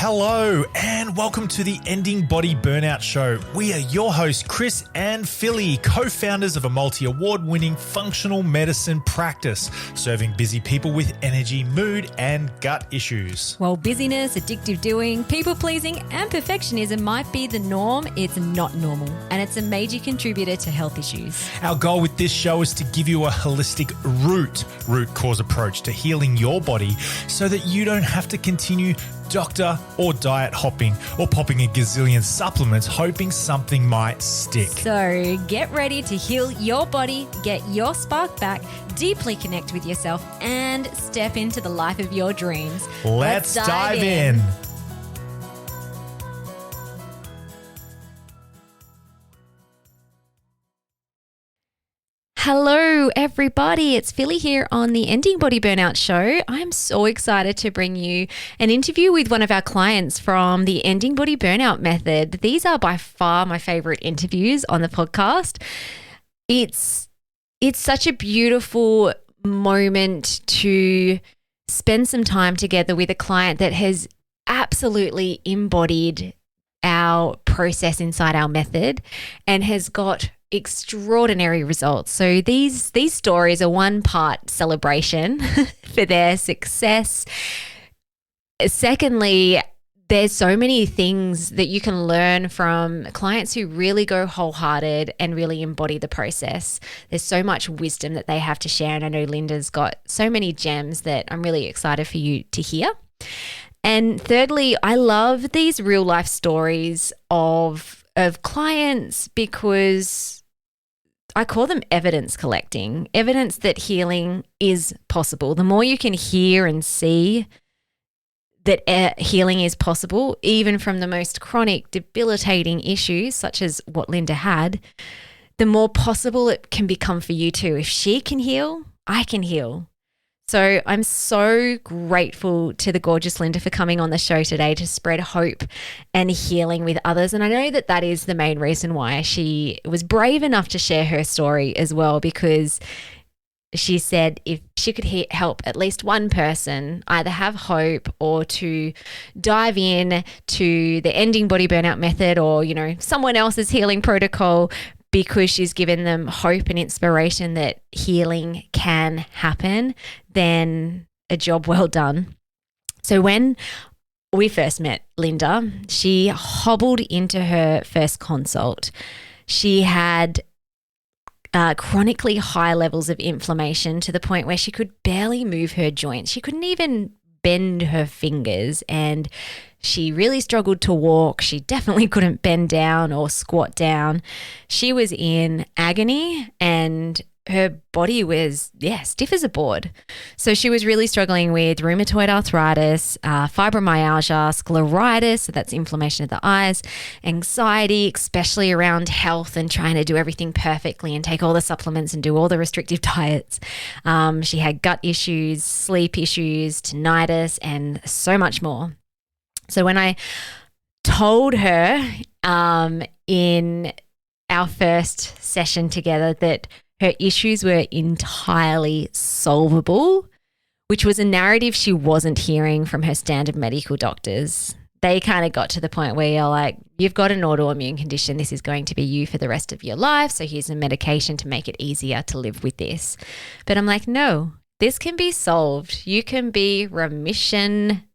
Hello and welcome to the Ending Body Burnout Show. We are your hosts, Chris and Philly, co-founders of a multi-award-winning functional medicine practice, serving busy people with energy, mood, and gut issues. While busyness, addictive doing, people-pleasing, and perfectionism might be the norm, it's not normal, and it's a major contributor to health issues. Our goal with this show is to give you a holistic root cause approach to healing your body so that you don't have to continue doctor or diet hopping or popping a gazillion supplements hoping something might stick. So get ready to heal your body, get your spark back, deeply connect with yourself, and step into the life of your dreams. Let's dive in. Hello, everybody. It's Philly here on the Ending Body Burnout Show. I'm so excited to bring you an interview with one of our clients from the Ending Body Burnout Method. These are by far my favorite interviews on the podcast. It's such a beautiful moment to spend some time together with a client that has absolutely embodied our process inside our method and has got extraordinary results. So these stories are one part celebration for their success. Secondly, there's so many things that you can learn from clients who really go wholehearted and really embody the process. There's so much wisdom that they have to share, and I know Linda's got so many gems that I'm really excited for you to hear. And thirdly, I love these real life stories of clients because I call them evidence collecting, evidence that healing is possible. The more you can hear and see that healing is possible, even from the most chronic, debilitating issues, such as what Linda had, the more possible it can become for you too. If she can heal, I can heal. So I'm so grateful to the gorgeous Linda for coming on the show today to spread hope and healing with others. And I know that that is the main reason why she was brave enough to share her story as well, because she said if she could help at least one person either have hope or to dive in to the Ending Body Burnout Method or, someone else's healing protocol, because she's given them hope and inspiration that healing can happen, then a job well done. So when we first met Linda, she hobbled into her first consult. She had chronically high levels of inflammation to the point where she could barely move her joints. She couldn't even bend her fingers, and she really struggled to walk. She definitely couldn't bend down or squat down. She was in agony and her body was, stiff as a board. So she was really struggling with rheumatoid arthritis, fibromyalgia, scleritis, so that's inflammation of the eyes, anxiety, especially around health and trying to do everything perfectly and take all the supplements and do all the restrictive diets. She had gut issues, sleep issues, tinnitus, and so much more. So when I told her in our first session together that her issues were entirely solvable, which was a narrative she wasn't hearing from her standard medical doctors. They kind of got to the point where you're like, you've got an autoimmune condition. This is going to be you for the rest of your life. So here's a medication to make it easier to live with this. But I'm like, no, this can be solved. You can be remission.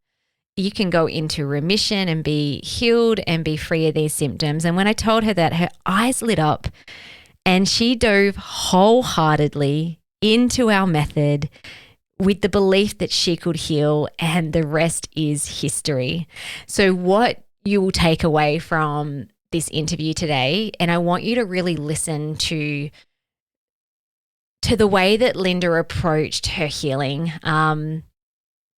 You can go into remission and be healed and be free of these symptoms. And when I told her that, her eyes lit up and she dove wholeheartedly into our method with the belief that she could heal, and the rest is history. So what you will take away from this interview today, and I want you to really listen to the way that Linda approached her healing.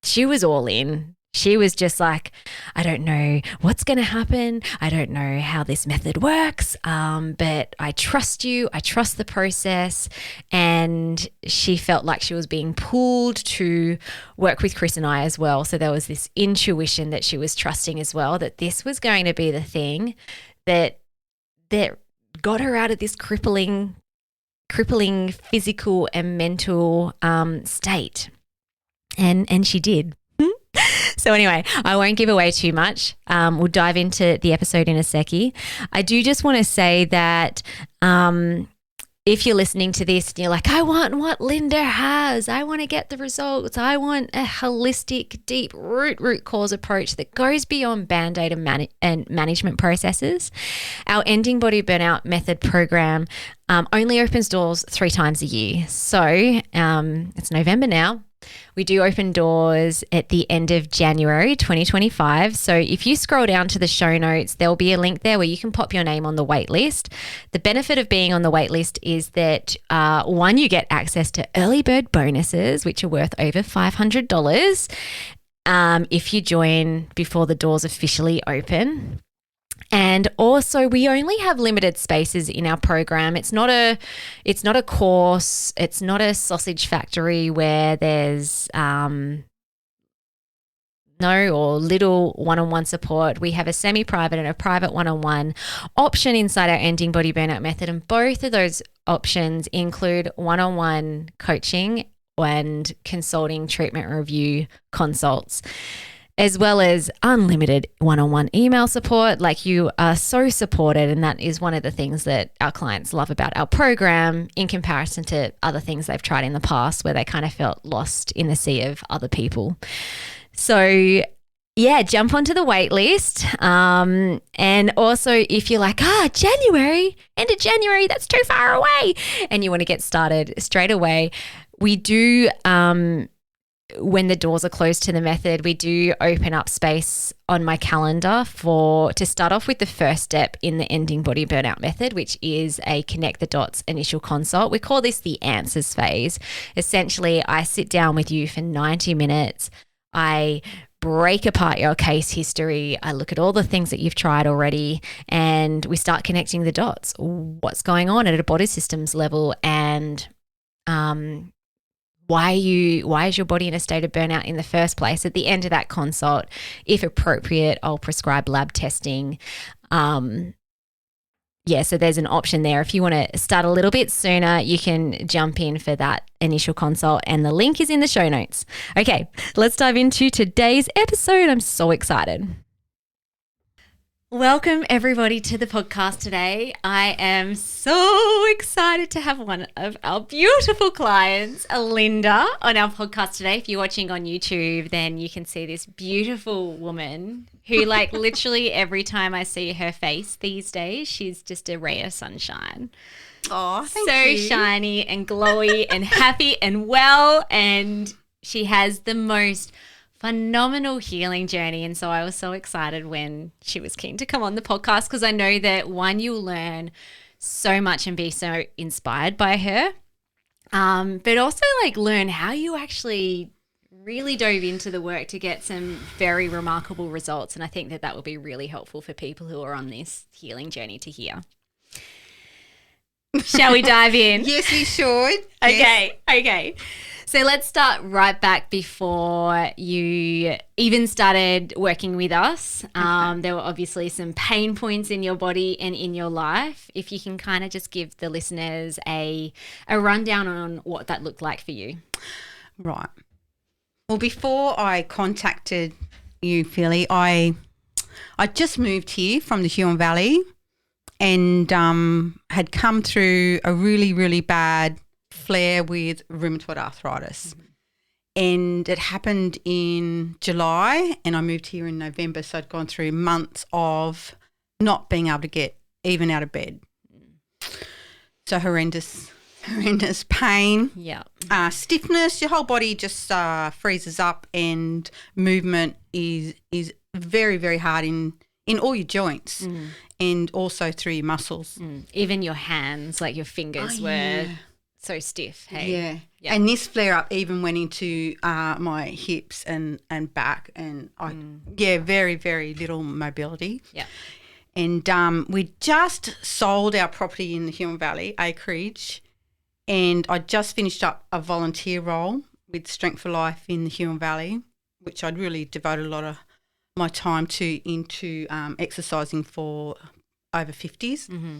She was all in. She was just like, I don't know what's going to happen. I don't know how this method works, but I trust you. I trust the process. And she felt like she was being pulled to work with Chris and I as well. So there was this intuition that she was trusting as well, that this was going to be the thing that got her out of this crippling physical and mental state. And she did. So anyway, I won't give away too much. We'll dive into the episode in a secchi. I do just want to say that if you're listening to this and you're like, I want what Linda has, I want to get the results, I want a holistic, deep root cause approach that goes beyond Band-Aid and management processes, our Ending Body Burnout Method program only opens doors 3 times a year. So it's November now. We do open doors at the end of January 2025. So if you scroll down to the show notes, there'll be a link there where you can pop your name on the wait list. The benefit of being on the wait list is that one, you get access to early bird bonuses, which are worth over $500 if you join before the doors officially open. And also, we only have limited spaces in our program. It's not a course. It's not a sausage factory where there's no or little one-on-one support. We have a semi-private and a private one-on-one option inside our Ending Body Burnout Method, and both of those options include one-on-one coaching and consulting, treatment review consults, as well as unlimited one-on-one email support. Like, you are so supported, and that is one of the things that our clients love about our program in comparison to other things they've tried in the past where they kind of felt lost in the sea of other people. So yeah, jump onto the wait list. And also, if you're like, January, end of January, that's too far away, and you want to get started straight away, we do when the doors are closed to the method, we do open up space on my calendar to start off with the first step in the Ending Body Burnout Method, which is a connect the dots initial consult. We call this the answers phase. Essentially, I sit down with you for 90 minutes. I break apart your case history. I look at all the things that you've tried already, and we start connecting the dots. What's going on at a body systems level, and why is your body in a state of burnout in the first place? At the end of that consult, if appropriate, I'll prescribe lab testing. So there's an option there. If you want to start a little bit sooner, you can jump in for that initial consult, and the link is in the show notes. Okay, let's dive into today's episode. I'm so excited. Welcome everybody to the podcast today. I am so excited to have one of our beautiful clients, Linda, on our podcast today. If you're watching on YouTube, then you can see this beautiful woman who, like, literally every time I see her face these days, she's just a ray of sunshine. Oh, thank you. So shiny and glowy and happy and well, and she has the most phenomenal healing journey. And so I was so excited when she was keen to come on the podcast, because I know that, one, you'll learn so much and be so inspired by her, but also like learn how you actually really dove into the work to get some very remarkable results. And I think that will be really helpful for people who are on this healing journey to hear. Shall we dive in? Yes, we should. Okay. So let's start right back before you even started working with us. There were obviously some pain points in your body and in your life. If you can kind of just give the listeners a rundown on what that looked like for you. Right. Well, before I contacted you, Philly, I just moved here from the Huon Valley, and had come through a really, really bad flare with rheumatoid arthritis. Mm-hmm. And it happened in July, and I moved here in November, so I'd gone through months of not being able to get even out of bed. So horrendous pain. Yeah. Stiffness, your whole body just freezes up, and movement is very, very hard in all your joints, and also through your muscles. Even your hands, like your fingers were so stiff. Hey? Yeah. And this flare up even went into my hips and back, and very, very little mobility. Yeah. And we just sold our property in the Huon Valley, acreage, and I just finished up a volunteer role with Strength for Life in the Huon Valley, which I'd really devoted a lot of my time into exercising for over 50s. Mm-hmm.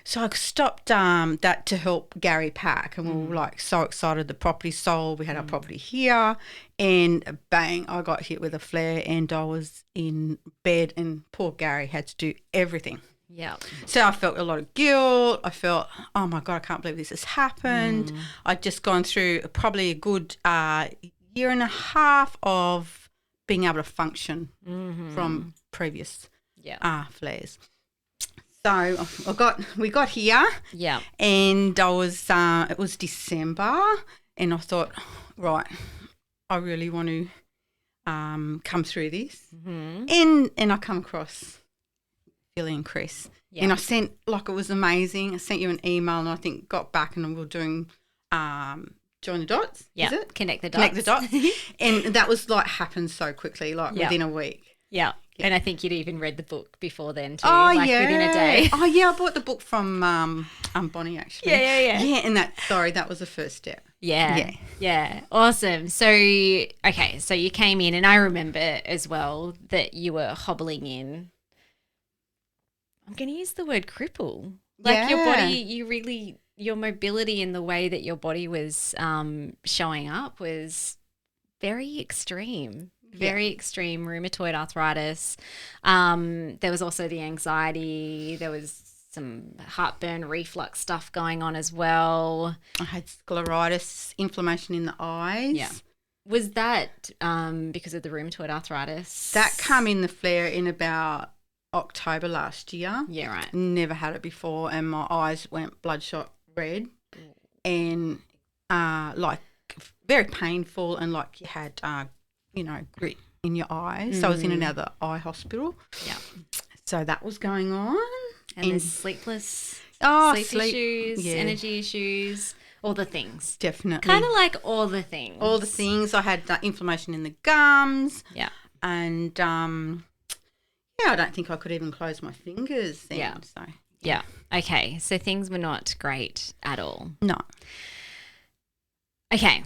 So I stopped that to help Gary pack, and we were like so excited. The property sold. We had our property here, and bang, I got hit with a flare, and I was in bed, and poor Gary had to do everything. Yeah. So I felt a lot of guilt. I felt, oh my God, I can't believe this has happened. I'd just gone through probably a good year and a half of being able to function from previous flares. So we got here, and I was it was December, and I thought, right, I really want to come through this, and I come across Billy and Chris, and I sent, like, it was amazing. I sent you an email, and I think got back, and we were doing join the dots. Yeah, is it? Connect the dots, and that was like happened so quickly, like within a week. Yeah. And I think you'd even read the book before then too, within a day. Oh, yeah, I bought the book from Bonnie, actually. Yeah. Yeah, and that was the first step. Yeah. Awesome. So, okay, so you came in, and I remember as well that you were hobbling in. I'm going to use the word cripple. Like your body, your mobility and the way that your body was showing up was very extreme. Very extreme rheumatoid arthritis. There was also the anxiety. There was some heartburn, reflux stuff going on as well. I had scleritis, inflammation in the eyes. Yeah. Was that because of the rheumatoid arthritis? That came in the flare in about October last year. Yeah, right. Never had it before, and my eyes went bloodshot red, and like very painful, and like you had grit in your eyes. So I was in another eye hospital. Yeah. So that was going on. And there's sleep issues, yeah. energy issues, all the things. Definitely. Kind of like all the things. All the things. I had inflammation in the gums. Yeah. And, I don't think I could even close my fingers then. Yeah. So. Yeah. Okay. So things were not great at all. No. Okay.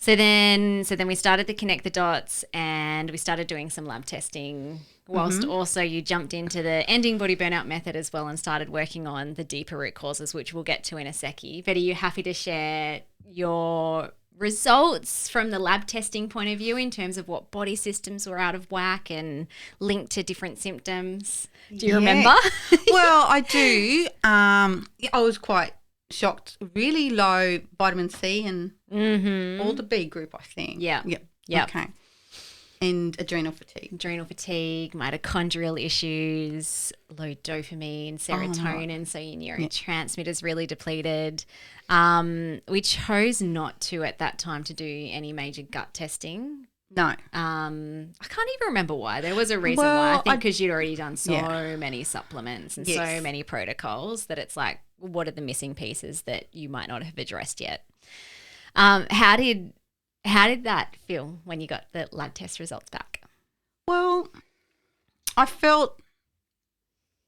So then we started to connect the dots, and we started doing some lab testing, whilst also you jumped into the Ending Body Burnout Method as well and started working on the deeper root causes, which we'll get to in a seckie. But are you happy to share your results from the lab testing point of view in terms of what body systems were out of whack and linked to different symptoms? Do you remember? Well, I do. I was quite shocked. Really low vitamin C and all the B group, I think. Yeah. Okay. And adrenal fatigue, mitochondrial issues, low dopamine, serotonin, so your neurotransmitters really depleted. We chose not to at that time to do any major gut testing. No. I can't even remember why. There was a reason why. I think because you'd already done so many supplements and so many protocols that it's like, what are the missing pieces that you might not have addressed yet? How did that feel when you got the lab test results back? Well, I felt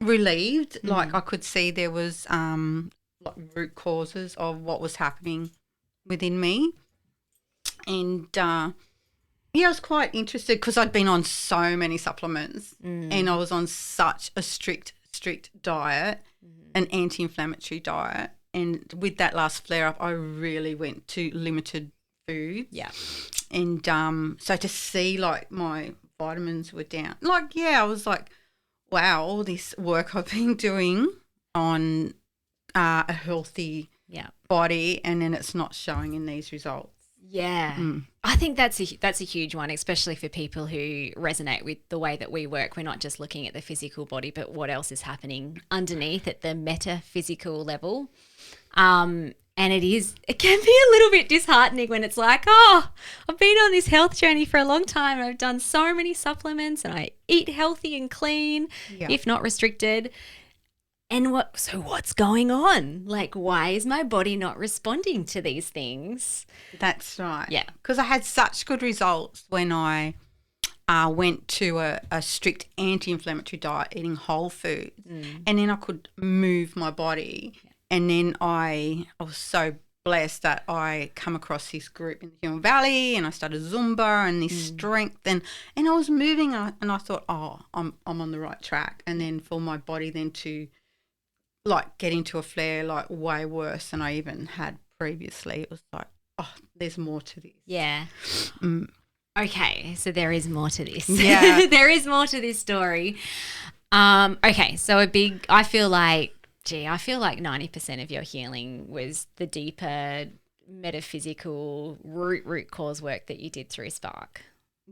relieved. Like I could see there was like root causes of what was happening within me. And I was quite interested because I'd been on so many supplements and I was on such a strict diet, an anti-inflammatory diet. And with that last flare-up, I really went to limited food. Yeah. And so to see, like, my vitamins were down. Like, I was like, wow, all this work I've been doing on a healthy body, and then it's not showing in these results. Yeah. I think that's a huge one, especially for people who resonate with the way that we work. We're not just looking at the physical body, but what else is happening underneath at the metaphysical level. And it can be a little bit disheartening when it's like, oh, I've been on this health journey for a long time. I've done so many supplements and I eat healthy and clean, if not restricted. And what's going on? Like, why is my body not responding to these things? That's right. Yeah. Because I had such good results when I went to a strict anti-inflammatory diet, eating whole foods, and then I could move my body. Yeah. And then I was so blessed that I come across this group in the Huon Valley, and I started Zumba and this strength, and I was moving, and I thought, oh, I'm on the right track. And then for my body then to like get into a flare like way worse than I even had previously. It was like, oh, there's more to this. Yeah. Mm. Okay, so there is more to this. Yeah. There is more to this story. Okay, so I feel like 90% of your healing was the deeper metaphysical root cause work that you did through Spark.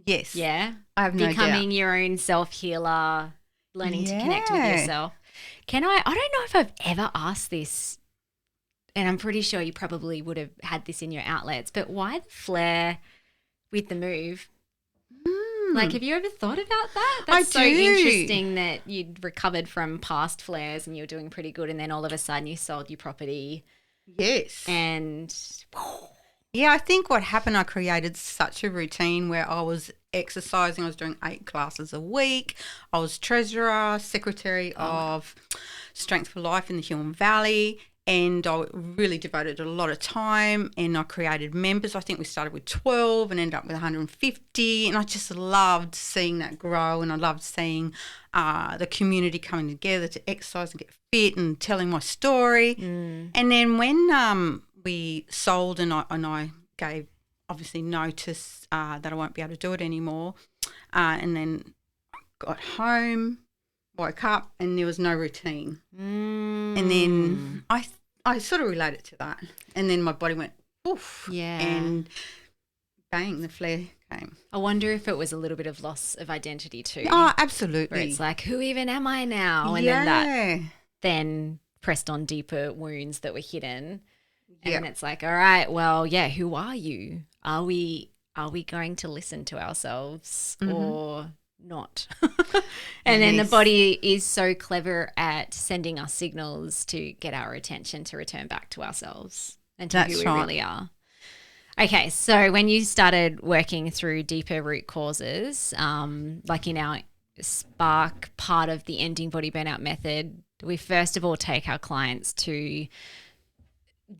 Yes. Yeah? I have no doubt. Becoming your own self-healer, learning to connect with yourself. I don't know if I've ever asked this, and I'm pretty sure you probably would have had this in your outlets, but why the flare with the move? Like, have you ever thought about that? That's so interesting that you'd recovered from past flares and you were doing pretty good, and then all of a sudden you sold your property. Yes. And yeah, I think what happened, I created such a routine where I was exercising. I was doing 8 classes a week. I was treasurer, secretary of Strength for Life in the Huon Valley, and I really devoted a lot of time, and I created members. I think we started with 12 and ended up with 150, and I just loved seeing that grow, and I loved seeing the community coming together to exercise and get fit and telling my story. And then when we sold and I gave obviously notice that I won't be able to do it anymore, and then got home, woke up, and there was no routine. And then I sort of related to that. And then my body went, oof. Yeah. And bang, the flare came. I wonder if it was a little bit of loss of identity too. Oh, absolutely. Where it's like, who even am I now? And then that then pressed on deeper wounds that were hidden. And then it's like, all right, well, yeah, who are you? Are we going to listen to ourselves or not? And then the body is so clever at sending us signals to get our attention to return back to ourselves and to who we really are. Okay, so when you started working through deeper root causes, like in our Spark part of the Ending Body Burnout Method, we first of all take our clients to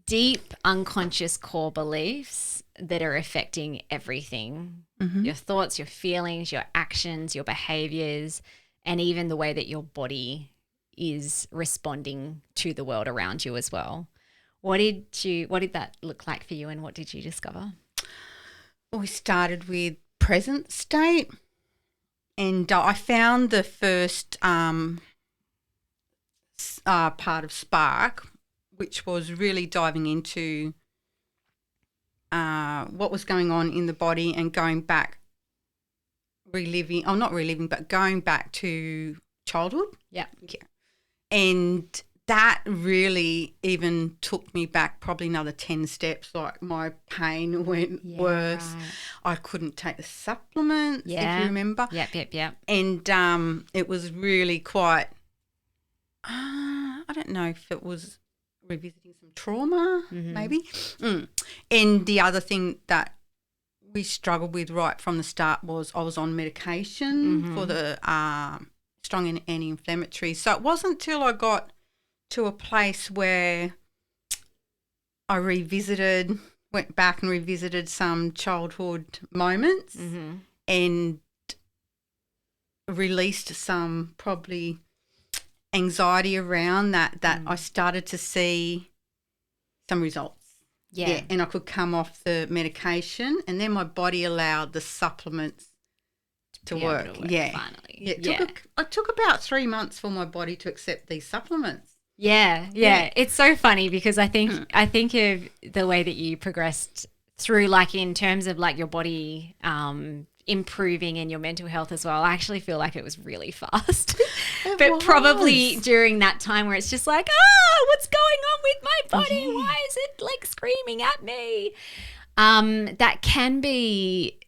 deep unconscious core beliefs that are affecting everything. Your thoughts, your feelings, your actions, your behaviors, and even the way that your body is responding to the world around you as well. What did that look like for you, and what did you discover? Well, we started with present state, and I found the first part of Spark, which was really diving into what was going on in the body and going back, going back to childhood. Yeah. And that really even took me back probably another 10 steps. Like my pain went worse. Right. I couldn't take the supplements, if you remember. Yep. And it was really quite, I don't know if it was revisiting some trauma, maybe. And the other thing that we struggled with right from the start was I was on medication for the strong and anti-inflammatory. So it wasn't till I got to a place where I went back and revisited some childhood moments and released some probably anxiety around that I started to see some results. Yeah. And I could come off the medication, and then my body allowed the supplements to work. Finally. It took about 3 months for my body to accept these supplements. Yeah. It's so funny because I think of the way that you progressed through, like in terms of like your body improving and your mental health as well. I actually feel like it was really fast. But probably during that time where it's just like, what's going on with my body? Yeah. Why is it like screaming at me? That can be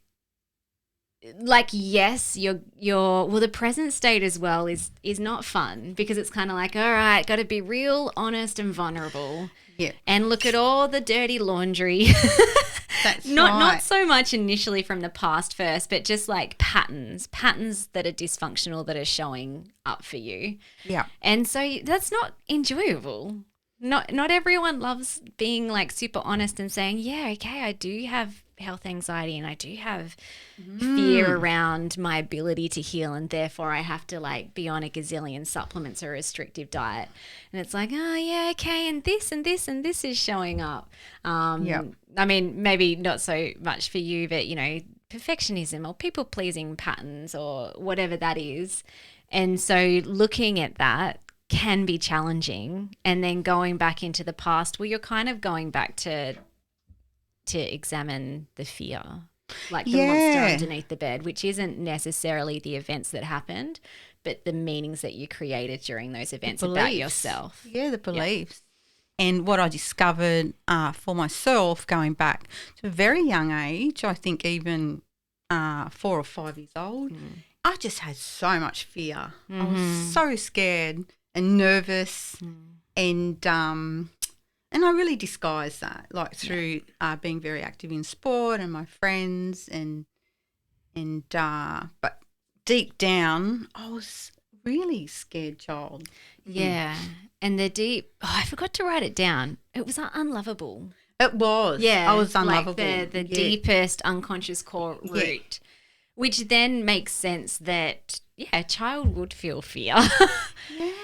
like, yes, the present state as well is not fun because it's kind of like, all right, got to be real, honest and vulnerable. Yeah. And look at all the dirty laundry. That's not so much initially from the past first, but just like patterns that are dysfunctional that are showing up for you. Yeah. And so that's not enjoyable. Not everyone loves being like super honest and saying, yeah, okay, I do have health anxiety and I do have fear around my ability to heal, and therefore I have to like be on a gazillion supplements or a restrictive diet. And it's like, oh yeah, okay, and this and this and this is showing up. I mean, maybe not so much for you, but you know, perfectionism or people pleasing patterns or whatever that is. And so looking at that can be challenging, and then going back into the past, well, you're kind of going back to examine the fear, like the monster underneath the bed, which isn't necessarily the events that happened, but the meanings that you created during those events about yourself. Yeah, the beliefs. And what I discovered for myself going back to a very young age, I think even 4 or 5 years old, I just had so much fear. I was so scared and nervous, and I really disguised that, like through being very active in sport and my friends, but deep down, I was really scared child. Yeah, and I forgot to write it down. It was unlovable. It was. Yeah, I was unlovable. Like the deepest unconscious core root, which then makes sense that a child would feel fear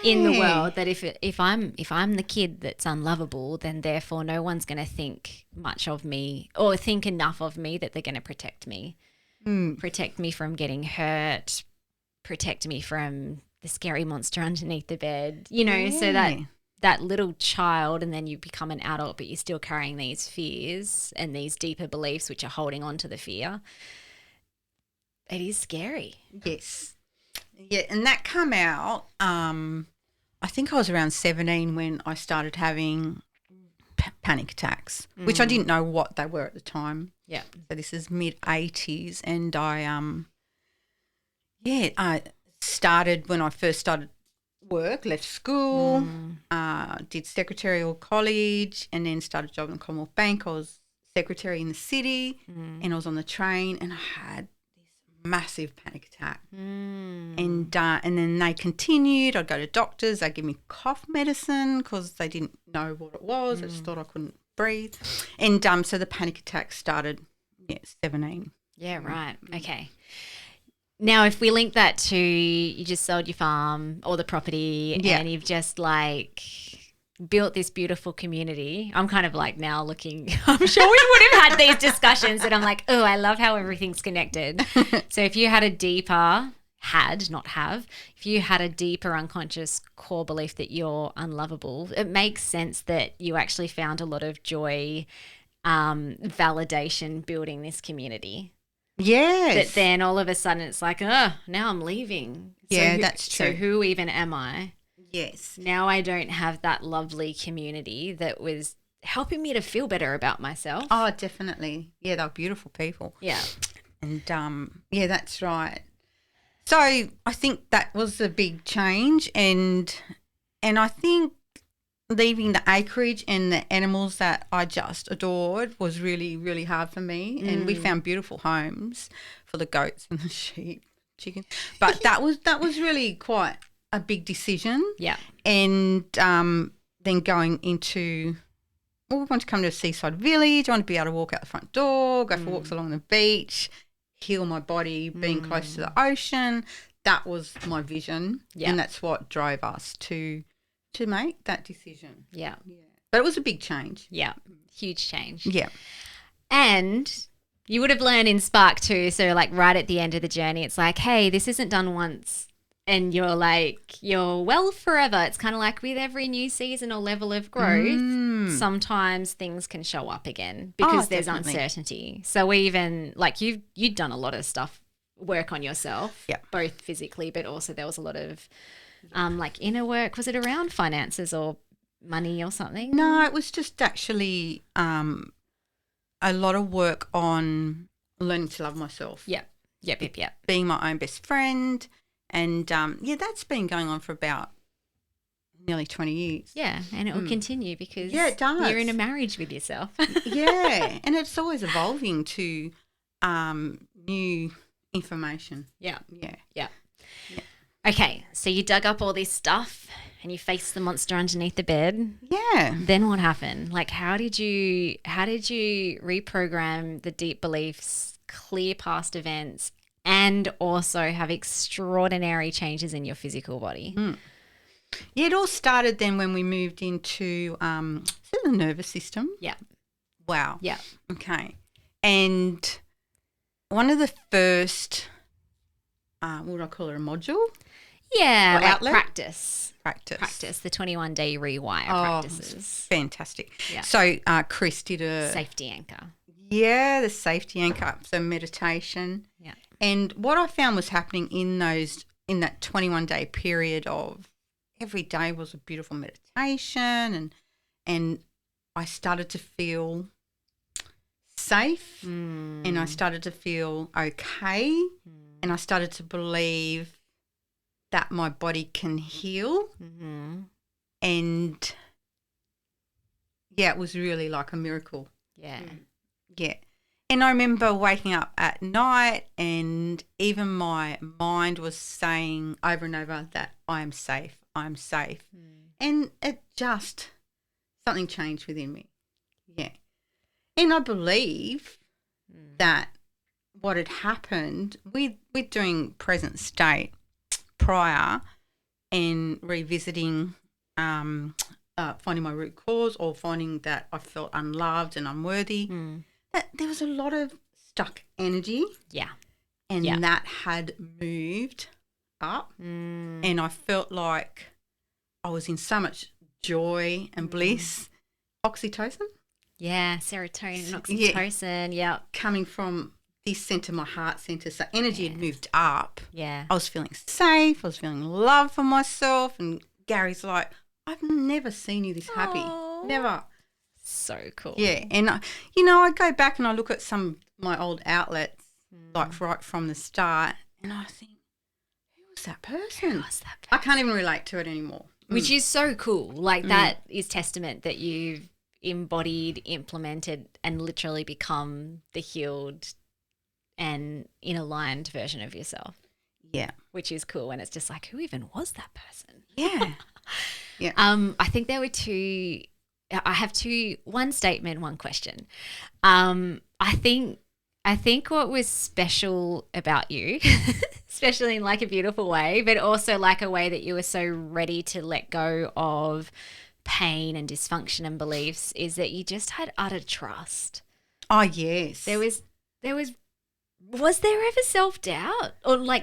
in the world. That if I'm the kid that's unlovable, then therefore no one's going to think much of me or think enough of me that they're going to protect me, protect me from getting hurt, protect me from the scary monster underneath the bed. You know, so that little child, and then you become an adult, but you're still carrying these fears and these deeper beliefs which are holding on to the fear. It is scary. Yes. Yeah, and that come out, I think I was around 17 when I started having panic attacks, which I didn't know what they were at the time. Yeah. So this is mid-80s, and I started when I first started work, left school, did secretarial college, and then started job in Commonwealth Bank. I was secretary in the city, and I was on the train, and I had massive panic attack, and then they continued. I'd go to doctors, they'd give me cough medicine because they didn't know what it was. I just thought I couldn't breathe, and so the panic attack started 17. Yeah, right. Okay. Now, if we link that to you just sold your farm or the property, and you've just like built this beautiful community. I'm kind of like now looking, I'm sure we would have had these discussions, and I'm like, oh, I love how everything's connected. So if you had a deeper, if you had a deeper unconscious core belief that you're unlovable, it makes sense that you actually found a lot of joy, validation building this community. Yes. But then all of a sudden it's like, oh, now I'm leaving. That's true. So who even am I? Yes. Now I don't have that lovely community that was helping me to feel better about myself. Oh, definitely. Yeah, they're beautiful people. Yeah. And that's right. So I think that was a big change, and I think leaving the acreage and the animals that I just adored was really, really hard for me. And we found beautiful homes for the goats and the sheep, chicken. But that was really quite a big decision. Yeah. And then going into, we want to come to a seaside village. I want to be able to walk out the front door, go for walks along the beach, heal my body, being close to the ocean. That was my vision. Yeah. And that's what drove us to make that decision. Yeah. But it was a big change. Yeah. Huge change. Yeah. And you would have learned in Spark too. So like right at the end of the journey, it's like, hey, this isn't done once and you're well forever. It's kind of like with every new season or level of growth, sometimes things can show up again because there's uncertainty. So even like you'd done a lot of stuff, work on yourself, both physically, but also there was a lot of like inner work. Was it around finances or money or something? No, it was just actually a lot of work on learning to love myself. Yep. Being my own best friend. And, that's been going on for about nearly 20 years. Yeah, and it will continue because it does. You're in a marriage with yourself. Yeah, and it's always evolving to new information. Yeah. Yeah. Yeah. Okay, so you dug up all this stuff and you faced the monster underneath the bed. Yeah. Then what happened? Like, how did you reprogram the deep beliefs, clear past events, and also have extraordinary changes in your physical body? Yeah, it all started then when we moved into the nervous system. Yeah. Wow. Yeah. Okay. And one of the first, what would I call it, a module? Yeah, Or like outlet? practice, Practice. the 21-day rewire practices. Fantastic. Yeah. So Chris did a Safety anchor. Yeah, the safety anchor, so meditation. Yeah. And what I found was happening in that 21-day period of every day was a beautiful meditation, and I started to feel safe, and I started to feel okay, and I started to believe that my body can heal, and yeah, it was really like a miracle. Yeah. Yeah. And I remember waking up at night, and even my mind was saying over and over that I am safe, I'm safe. And it just, something changed within me. Yeah. And I believe that what had happened with doing present state prior and revisiting finding my root cause, or finding that I felt unloved and unworthy, that there was a lot of stuck energy. Yeah. And Yeah. that had moved up, and I felt like I was in so much joy and bliss. Oxytocin Yeah, serotonin, oxytocin, yeah. coming from this centre, my heart centre. So energy had moved up. Yeah. I was feeling safe. I was feeling love for myself. And Gary's like, I've never seen you this happy. Aw. Never. So cool. Yeah. And, I go back and I look at some of my old outlets, like right from the start, and I think, who was that person? Who was that I can't even relate to it anymore. Which is so cool. Like that is testament that you've embodied, implemented, and literally become the healed and in aligned version of yourself, Yeah. which is cool. And it's just like, who even was that person? Yeah. Yeah. I think there were two. I have two. One statement, one question. I think what was special about you, especially in like a beautiful way, but also like a way that you were so ready to let go of pain and dysfunction and beliefs, is that you just had utter trust. Oh, yes. There was there ever self-doubt, or like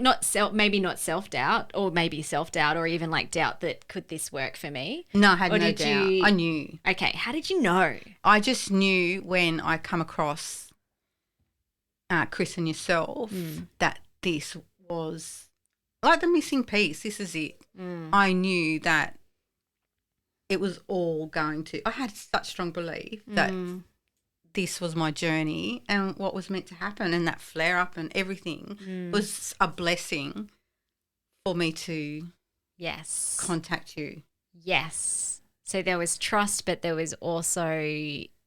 maybe not self-doubt, or maybe self-doubt, or even like doubt that could this work for me? No, I had Or no did doubt. you- I knew. Okay, how did you know? I just knew when I come across Chris and yourself that this was like the missing piece. This is it. I knew that it was all going to – I had such strong belief that this was my journey and what was meant to happen, and that flare-up and everything was a blessing for me to contact you. Yes. So there was trust, but there was also,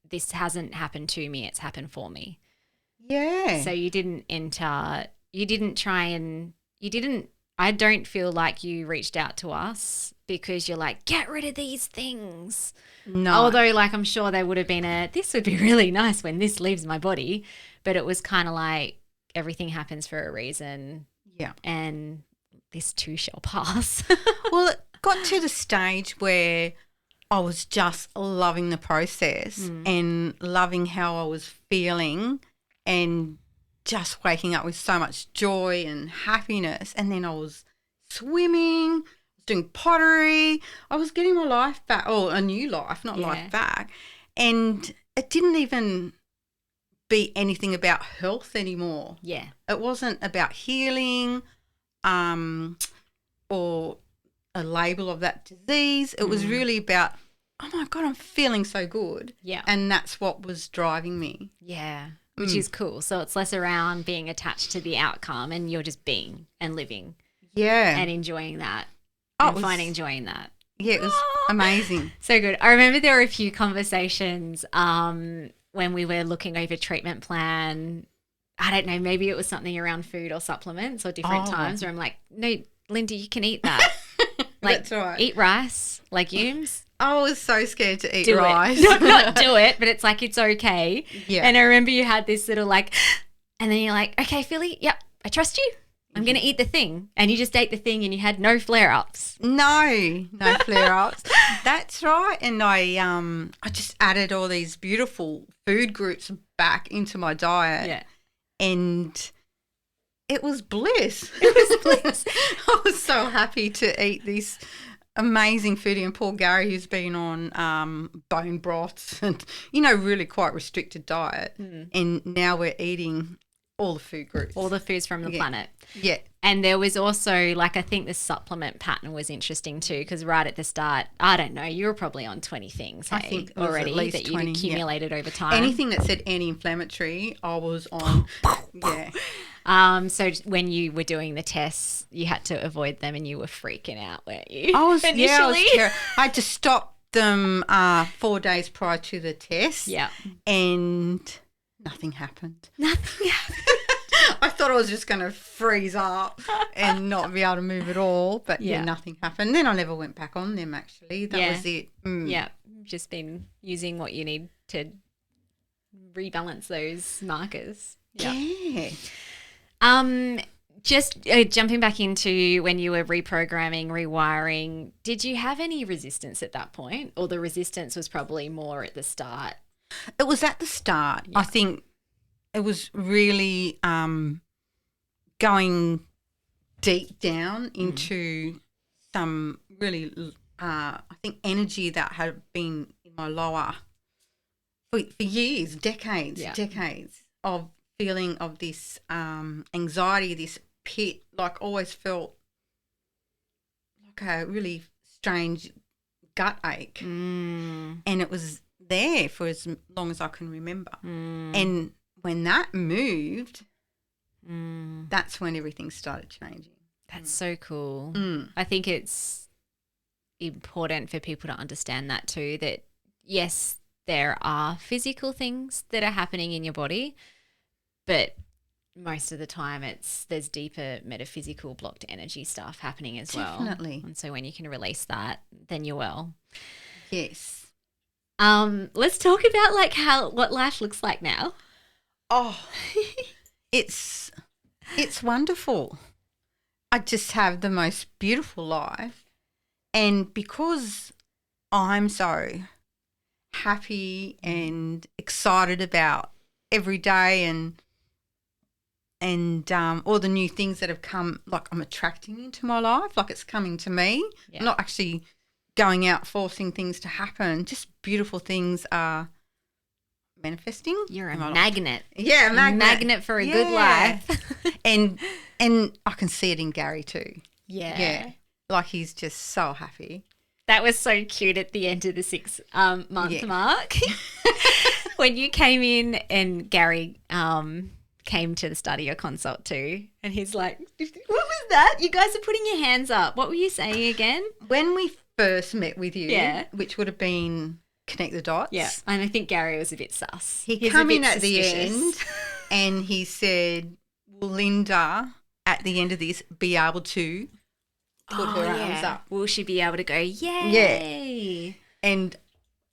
this hasn't happened to me, it's happened for me. Yeah. So I don't feel like you reached out to us because you're like, get rid of these things. No. Although like I'm sure there would have been this would be really nice when this leaves my body. But it was kind of like everything happens for a reason. Yeah. And this too shall pass. Well, it got to the stage where I was just loving the process and loving how I was feeling, and just waking up with so much joy and happiness. And then I was swimming, doing pottery. I was getting my life back, a new life, not life back. And it didn't even be anything about health anymore. Yeah. It wasn't about healing or a label of that disease. It was really about, oh, my God, I'm feeling so good. Yeah. And that's what was driving me. Yeah. Which is cool. So it's less around being attached to the outcome, and you're just being and living Yeah. and enjoying that Oh, and it was- finding joy in that. Yeah, it was amazing. So good. I remember there were a few conversations when we were looking over treatment plan. I don't know, maybe it was something around food or supplements or different times where I'm like, no, Linda, you can eat that. That's right. Eat rice, legumes. I was so scared to eat Do rice. it. Not do it, but it's like it's okay. Yeah. And I remember you had this little like, and then you're like, okay, Philly, yep, I trust you. I'm going to eat the thing. And you just ate the thing and you had no flare-ups. No flare-ups. That's right. And I just added all these beautiful food groups back into my diet. Yeah. And it was bliss. It was bliss. I was so happy to eat this amazing foodie, and poor Gary, who's been on bone broths and, really quite restricted diet. And now we're eating all the food groups. All the foods from the planet. Yeah. And there was also, like, I think the supplement pattern was interesting too, because right at the start, I don't know, you were probably on 20 things, I think it was already at least that 20, you'd accumulated over time. Anything that said anti-inflammatory, I was on. Yeah. So when you were doing the tests, you had to avoid them and you were freaking out, weren't you? I was initially. I had to stop them 4 days prior to the test. Yeah. And nothing happened. Nothing happened. I thought I was just going to freeze up and not be able to move at all, but nothing happened. Then I never went back on them, actually. That was it. Yeah, just been using what you need to rebalance those markers. Yeah. Just jumping back into when you were reprogramming, rewiring, did you have any resistance at that point, or the resistance was probably more at the start? It was at the start. Yeah. I think it was really going deep down into some really, I think, energy that had been in my lower for years, decades of feeling of this anxiety, this pit, like always felt like a really strange gut ache. And it was there for as long as I can remember. And when that moved, that's when everything started changing. That's so cool. I think it's important for people to understand that too, that yes, there are physical things that are happening in your body, but most of the time there's deeper metaphysical blocked energy stuff happening as well. Definitely. And so when you can release that, then you're well. Yes. Let's talk about what life looks like now. Oh, it's wonderful. I just have the most beautiful life, and because I'm so happy and excited about every day and all the new things that have come, like I'm attracting into my life, like it's coming to me. Yeah. I'm not actually going out forcing things to happen. Just beautiful things are manifesting. You're a magnet. Yeah, a magnet for a good life. and I can see it in Gary too. Yeah. Like he's just so happy. That was so cute at the end of the 6 month mark. When you came in and Gary came to the start of your consult too, and he's like, what was that? You guys are putting your hands up. What were you saying again? When we first met with you, Yeah. which would have been Connect the Dots. Yeah, and I think Gary was a bit sus. He He's came a in bit at the suspicious. end and he said, will Linda at the end of this be able to put her arms up? Will she be able to go, yay? And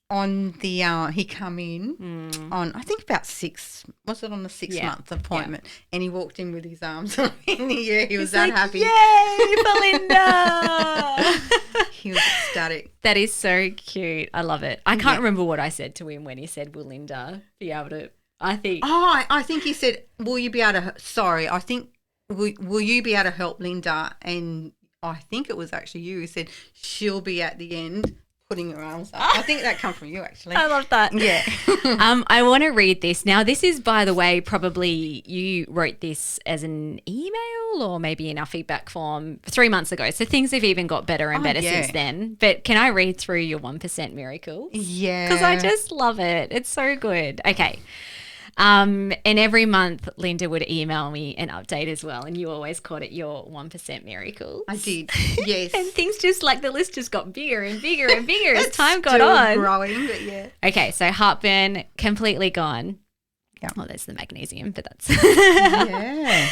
on the he come in on, I think about 6, was it on the 6-month appointment? And he walked in with his arms on in the air. He was that happy. Yay, Belinda. He was ecstatic. That is so cute. I love it. I can't remember what I said to him when he said, will Linda be able to, I think. Oh, I think he said, will you be able to, I think, will you be able to help Linda? And I think it was actually you who said she'll be at the end putting her arms up. I think that come from you actually. I love that. Yeah. I want to read this. Now, this is, by the way, probably you wrote this as an email or maybe in our feedback form 3 months ago. So things have even got better and better since then. But can I read through your 1% miracles? Yeah. Because I just love it. It's so good. Okay. And every month Linda would email me an update as well, and you always called it your 1% miracles. I did, yes. And things just like the list just got bigger and bigger and bigger as It's time got still on. growing, but yeah. Okay, so heartburn completely gone. Yeah. Well, there's the magnesium, but that's Yeah.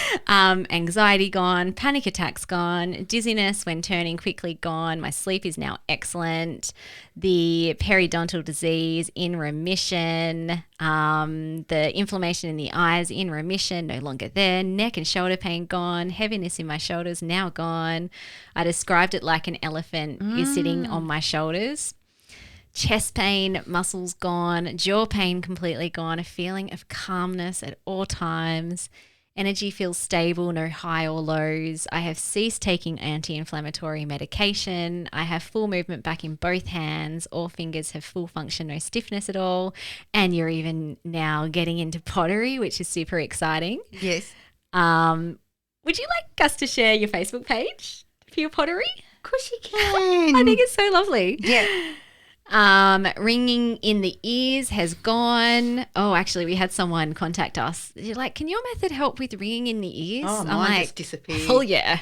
anxiety gone, panic attacks gone, dizziness when turning quickly gone. My sleep is now excellent. The periodontal disease in remission. The inflammation in the eyes in remission, no longer there. Neck and shoulder pain gone. Heaviness in my shoulders now gone. I described it like an elephant is sitting on my shoulders. Chest pain, muscles gone, jaw pain completely gone, a feeling of calmness at all times. Energy feels stable, no high or lows. I have ceased taking anti-inflammatory medication. I have full movement back in both hands. All fingers have full function, no stiffness at all. And you're even now getting into pottery, which is super exciting. Yes. Would you like us to share your Facebook page for your pottery? Of course you can. I think it's so lovely. Yeah. Ringing in the ears has gone. Oh, actually, we had someone contact us. You're like, can your method help with ringing in the ears? Oh, I'm mine like, just disappeared. oh, yeah.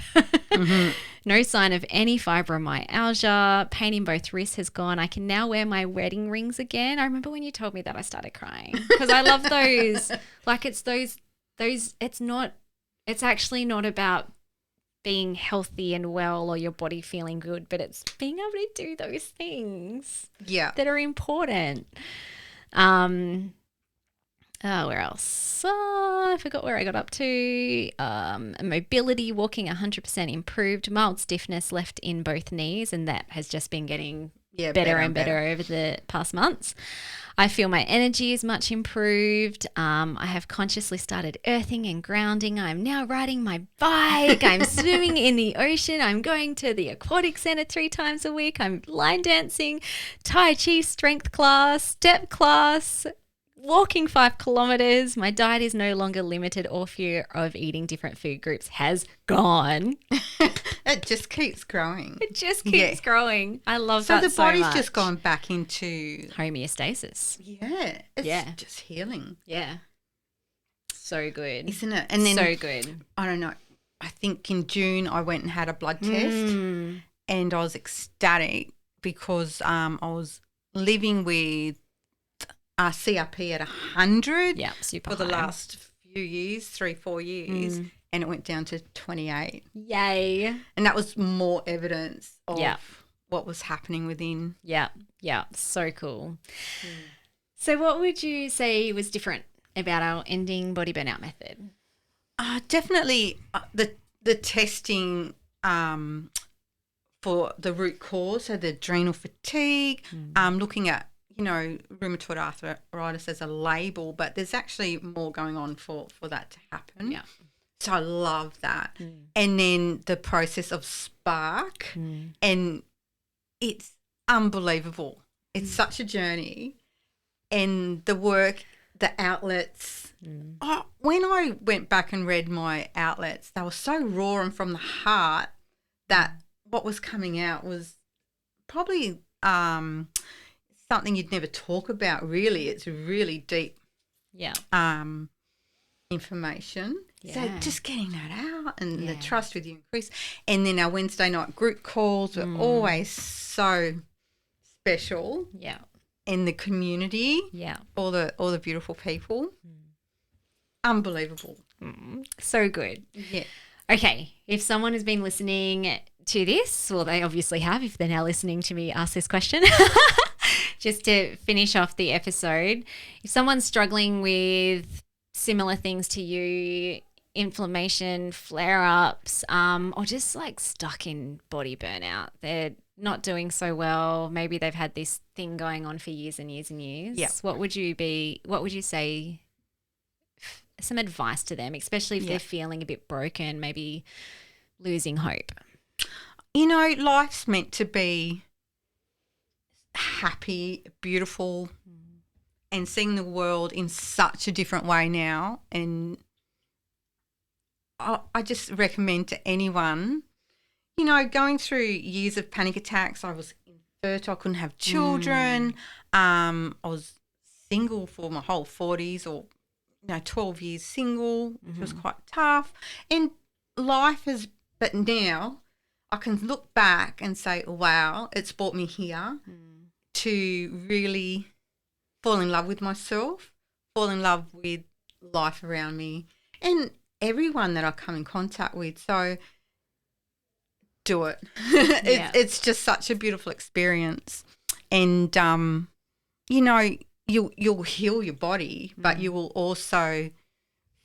No sign of any fibromyalgia. Pain in both wrists has gone. I can now wear my wedding rings again. I remember when you told me that, I started crying because I love those. Like, it's those, it's actually not about being healthy and well or your body feeling good, but it's being able to do those things that are important. Where else? I forgot where I got up to. Mobility, walking 100% improved. Mild stiffness left in both knees, and that has just been getting better and better over the past months. I feel my energy is much improved. I have consciously started earthing and grounding. I'm now riding my bike. I'm swimming in the ocean. I'm going to the aquatic center 3 times a week. I'm line dancing, Tai Chi strength class, step class, walking 5 kilometers. My diet is no longer limited or fear of eating different food groups has gone. It just keeps growing. It just keeps growing. I love that so much. So the body's just gone back into homeostasis. Yeah. It's just healing. Yeah. So good. Isn't it? And then so good. I don't know. I think in June I went and had a blood test and I was ecstatic because I was living with CRP at 100 super for the high. last few years, 3-4 years, and it went down to 28. Yay. And that was more evidence of what was happening within. Yeah, so cool. So what would you say was different about our Ending Body Burnout Method? Definitely the testing for the root cause, so the adrenal fatigue, looking at rheumatoid arthritis as a label, but there's actually more going on for that to happen. Yeah. So I love that. And then the process of Spark, and it's unbelievable. It's such a journey. And the work, the outlets. When I went back and read my outlets, they were so raw and from the heart that what was coming out was probably something you'd never talk about, really. It's really deep information. So just getting that out and the trust with you increase. And then our Wednesday night group calls were always so special. Yeah. In the community. Yeah. All the beautiful people. Unbelievable. So good. Yeah. Okay. If someone has been listening to this, well, they obviously have if they're now listening to me ask this question. Just to finish off the episode, if someone's struggling with similar things to you, inflammation, flare-ups, or just like stuck in body burnout, they're not doing so well, maybe they've had this thing going on for years and years and years. Yeah. What would you say, some advice to them, especially if they're feeling a bit broken, maybe losing hope? Life's meant to be happy, beautiful, and seeing the world in such a different way now. And I just recommend to anyone, going through years of panic attacks. I was infertile, I couldn't have children. I was single for my whole 40s, or 12 years single, which was quite tough. And but now I can look back and say, wow, it's brought me here to really fall in love with myself, fall in love with life around me and everyone that I come in contact with. So do it. It's just such a beautiful experience. And, you know, you'll heal your body, but you will also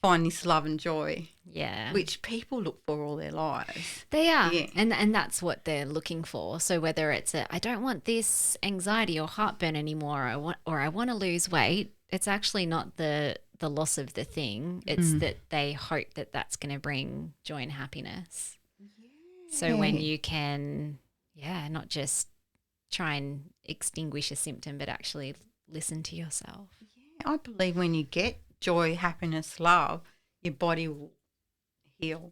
find this love and joy. Yeah. Which people look for all their lives. They are. Yeah. And that's what they're looking for. So whether it's I don't want this anxiety or heartburn anymore, I want to lose weight, it's actually not the loss of the thing. It's that they hope that that's going to bring joy and happiness. Yeah. So when you can, not just try and extinguish a symptom, but actually listen to yourself. Yeah, I believe when you get joy, happiness, love, your body will heal.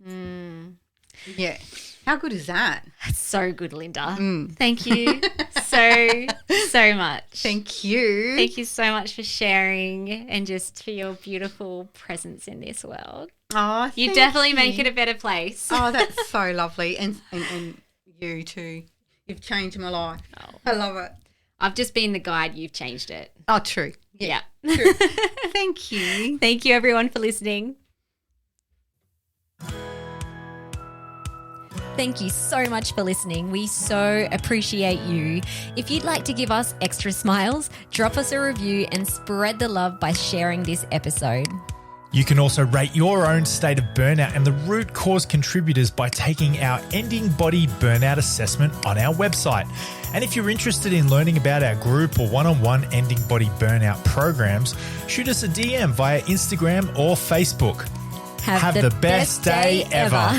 Yeah. How good is that? That's so good, Linda. Thank you so much. Thank you. Thank you so much for sharing and just for your beautiful presence in this world. Oh, you definitely make it a better place. Oh, that's so lovely. And you too. You've changed my life. Oh. I love it. I've just been the guide. You've changed it. Oh, true. Yeah. True. Thank you. Thank you, everyone, for listening. Thank you so much for listening. We so appreciate you. If you'd like to give us extra smiles, drop us a review and spread the love by sharing this episode. You can also rate your own state of burnout and the root cause contributors by taking our Ending Body Burnout Assessment on our website. And if you're interested in learning about our group or one-on-one Ending Body Burnout programs, shoot us a DM via Instagram or Facebook. Have the best day ever.